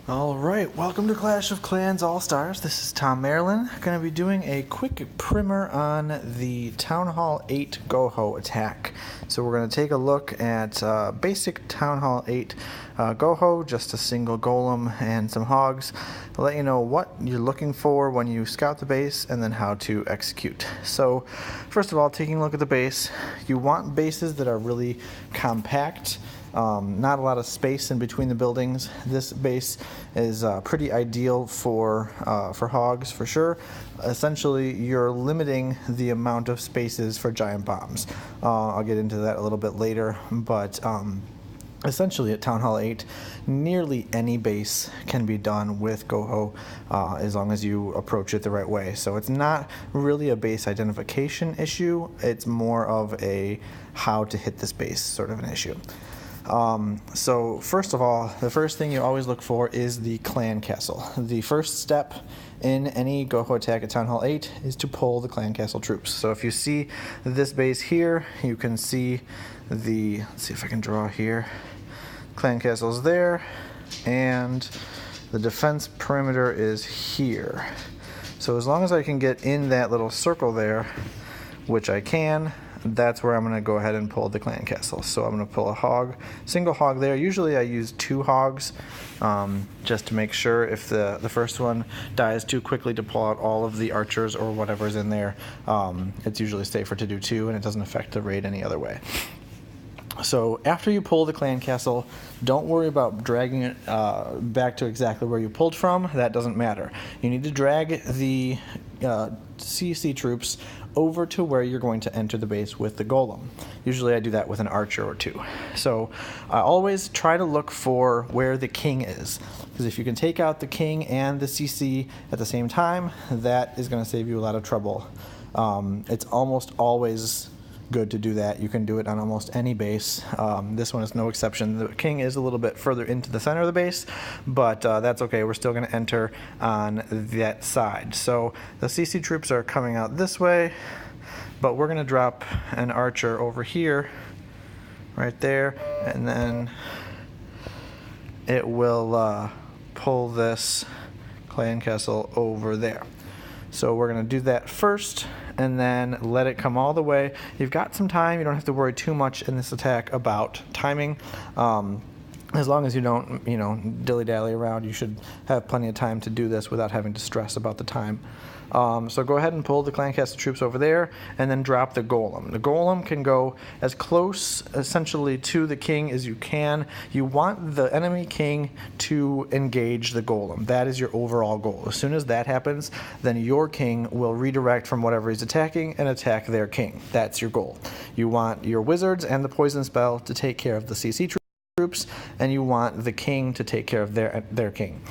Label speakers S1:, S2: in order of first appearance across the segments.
S1: Alright, welcome to Clash of Clans All-Stars. This is Tom Maryland. Going to be doing a quick primer on the Town Hall 8 goho attack. So we're going to take a look at basic Town Hall 8 goho, just a single golem and some hogs. I'll let you know what you're looking for when you scout the base and then how to execute. So first of all, taking a look at the base, you want bases that are really compact. Not a lot of space in between the buildings. This base is pretty ideal for hogs for sure. Essentially, you're limiting the amount of spaces for giant bombs. I'll get into that a little bit later, but essentially at Town Hall 8, nearly any base can be done with goho as long as you approach it the right way. So it's not really a base identification issue, it's more of a how to hit this base sort of an issue. So first of all, the first thing you always look for is the clan castle. The first step in any goho attack at Town Hall 8 is to pull the clan castle troops. So if you see this base here, you can see the, let's see if I can draw here, clan castle's there, and the defense perimeter is here. So as long as I can get in that little circle there, which I can, that's where I'm going to go ahead and pull the clan castle. So I'm going to pull a hog, single hog there. Usually I use 2 hogs just to make sure if the first one dies too quickly to pull out all of the archers or whatever's in there. It's usually safer to do 2 and it doesn't affect the raid any other way. So after you pull the clan castle, don't worry about dragging it back to exactly where you pulled from. That doesn't matter. You need to drag the CC troops over to where you're going to enter the base with the golem. Usually I do that with an archer or 2. So I always try to look for where the king is, because if you can take out the king and the CC at the same time, that is going to save you a lot of trouble. It's almost always good to do that. You can do it on almost any base. This one is no exception. The king is a little bit further into the center of the base, but that's okay. We're still going to enter on that side. So the CC troops are coming out this way, but we're going to drop an archer over here, right there, and then it will pull this clan castle over there. So we're going to do that first and then let it come all the way. You've got some time. You don't have to worry too much in this attack about timing. As long as you don't, dilly-dally around, you should have plenty of time to do this without having to stress about the time. So go ahead and pull the clan castle troops over there and then drop the golem. The golem can go as close essentially to the king as you can. You want the enemy king to engage the golem. That is your overall goal. As soon as that happens, then your king will redirect from whatever he's attacking and attack their king. That's your goal. You want your wizards and the poison spell to take care of the CC troops, and you want the king to take care of their king.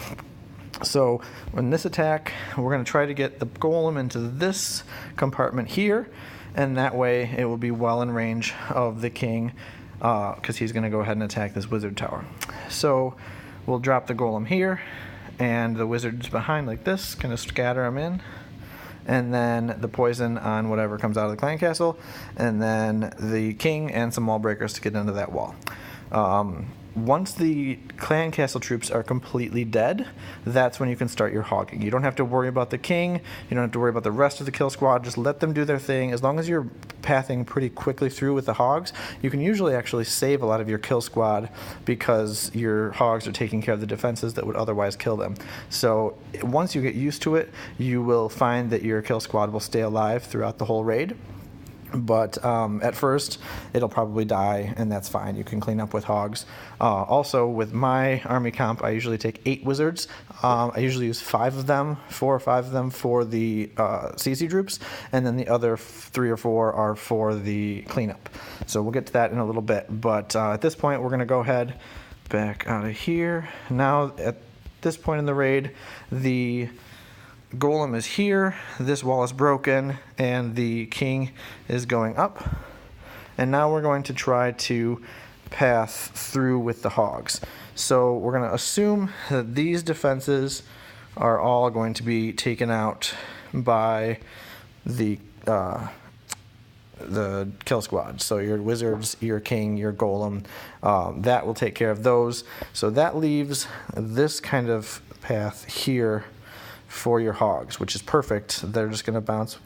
S1: So in this attack, we're going to try to get the golem into this compartment here, and that way it will be well in range of the king, because he's going to go ahead and attack this wizard tower. So we'll drop the golem here, and the wizards behind like this, kind of scatter them in, and then the poison on whatever comes out of the clan castle, and then the king and some wall breakers to get into that wall. Once the clan castle troops are completely dead, that's when you can start your hogging. You don't have to worry about the king, you don't have to worry about the rest of the kill squad, just let them do their thing. As long as you're pathing pretty quickly through with the hogs, you can usually actually save a lot of your kill squad because your hogs are taking care of the defenses that would otherwise kill them. So once you get used to it, you will find that your kill squad will stay alive throughout the whole raid. But at first, it'll probably die, and that's fine. You can clean up with hogs. Also, with my army comp, I usually take 8 wizards. I usually use 5 of them, 4 or 5 of them for the CC troops, and then the other 3 or 4 are for the cleanup. So we'll get to that in a little bit. But at this point, we're going to go ahead back out of here. Now, at this point in the raid, the golem is here, this wall is broken, and the king is going up. And now we're going to try to path through with the hogs. So we're going to assume that these defenses are all going to be taken out by the the kill squad. So your wizards, your king, your golem, that will take care of those. So that leaves this kind of path here for your hogs, which is perfect. They're just going to bounce,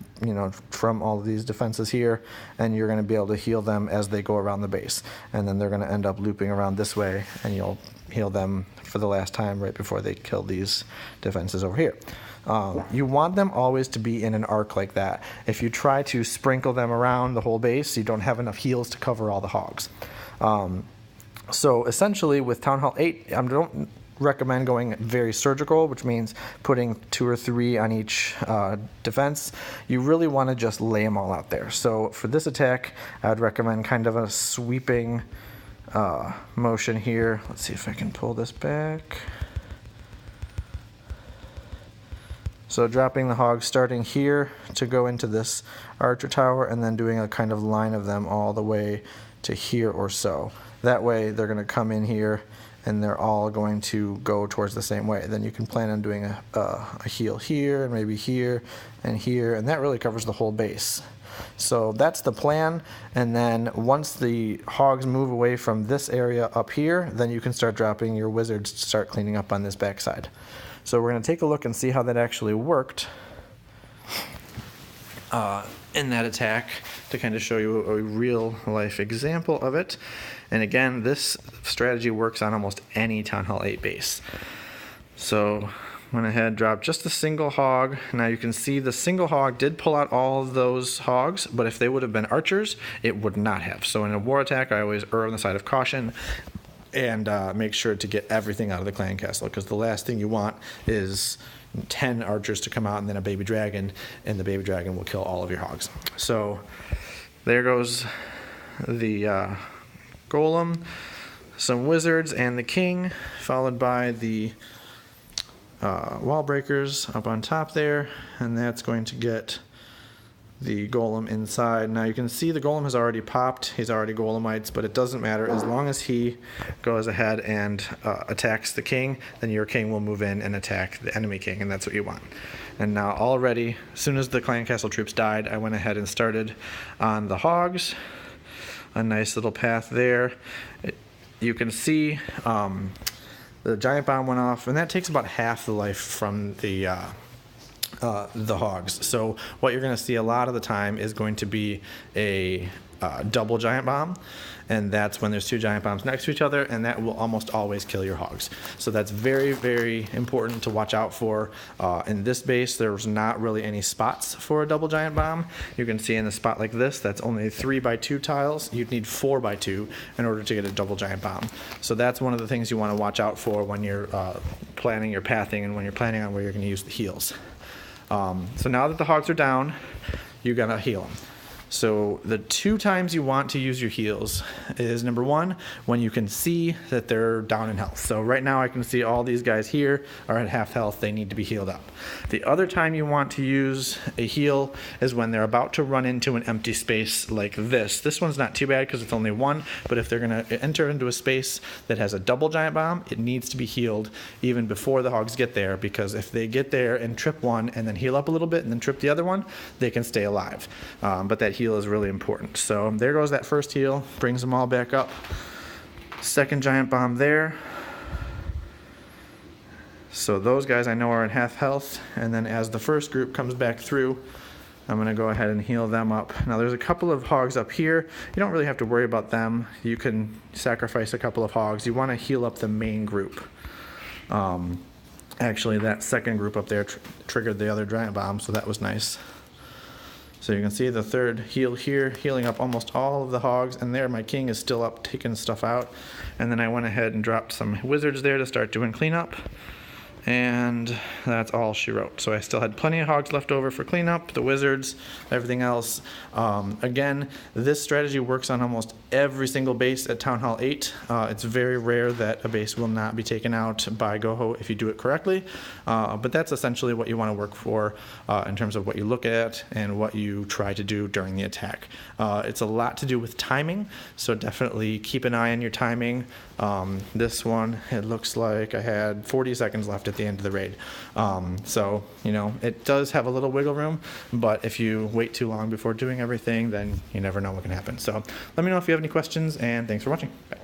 S1: from all of these defenses here, and you're going to be able to heal them as they go around the base. And then they're going to end up looping around this way, and you'll heal them for the last time right before they kill these defenses over here. You want them always to be in an arc like that. If you try to sprinkle them around the whole base, you don't have enough heals to cover all the hogs. So essentially with Town Hall 8, I don't recommend going very surgical, which means putting 2 or 3 on each defense. You really want to just lay them all out there. So for this attack, I'd recommend kind of a sweeping motion here. Let's see if I can pull this back. So dropping the hogs starting here to go into this archer tower, and then doing a kind of line of them all the way to here or so. That way they're going to come in here and they're all going to go towards the same way. Then you can plan on doing a heal here and maybe here, and that really covers the whole base. So that's the plan, and then once the hogs move away from this area up here, then you can start dropping your wizards to start cleaning up on this backside. So we're going to take a look and see how that actually worked in that attack to kind of show you a real life example of it. And again, this strategy works on almost any Town Hall 8 base. So went ahead, dropped just a single hog. Now you can see the single hog did pull out all of those hogs, but if they would have been archers, it would not have. So in a war attack, I always err on the side of caution and make sure to get everything out of the clan castle, because the last thing you want is 10 archers to come out and then a baby dragon, and the baby dragon will kill all of your hogs. So there goes the golem, some wizards, and the king, followed by the wall breakers up on top there, and that's going to get the golem inside. Now you can see the golem has already popped. He's already golemites, but it doesn't matter. As long as he goes ahead and attacks the king, then your king will move in and attack the enemy king, and that's what you want. And now already, as soon as the clan castle troops died, I went ahead and started on the hogs. A nice little path there. You can see the giant bomb went off, and that takes about half the life from the hogs. So what you're going to see a lot of the time is going to be a double giant bomb, and that's when there's 2 giant bombs next to each other, and that will almost always kill your hogs. So that's very, very important to watch out for. In this base, there's not really any spots for a double giant bomb. You can see in a spot like this, that's only 3x2 tiles. You'd need 4x2 in order to get a double giant bomb. So that's one of the things you want to watch out for when you're planning your pathing and when you're planning on where you're going to use the heals. So now that the hogs are down, you're going to heal them. So the 2 times you want to use your heals is, number 1, when you can see that they're down in health. So right now I can see all these guys here are at half health. They need to be healed up. The other time you want to use a heal is when they're about to run into an empty space like this. This one's not too bad because it's only 1, but if they're going to enter into a space that has a double giant bomb, it needs to be healed even before the hogs get there, because if they get there and trip one and then heal up a little bit and then trip the other one, they can stay alive. But that heal is really important. So there goes that first heal, brings them all back up. Second giant bomb there. So those guys I know are at half health, and then as the first group comes back through, I'm going to go ahead and heal them up. Now there's a couple of hogs up here. You don't really have to worry about them. You can sacrifice a couple of hogs. You want to heal up the main group. Actually, that second group up there triggered the other giant bomb, so that was nice. So you can see the third heal here, healing up almost all of the hogs, and there my king is still up taking stuff out. And then I went ahead and dropped some wizards there to start doing cleanup. And that's all she wrote. So I still had plenty of hogs left over for cleanup, the wizards, everything else. Again, this strategy works on almost every single base at Town Hall 8. It's very rare that a base will not be taken out by goho if you do it correctly. But that's essentially what you want to work for in terms of what you look at and what you try to do during the attack. It's a lot to do with timing, so definitely keep an eye on your timing. This one, it looks like I had 40 seconds left at the end of the raid. So, you know, it does have a little wiggle room, but if you wait too long before doing everything, then you never know what can happen. So let me know if you have any questions, and thanks for watching. Bye.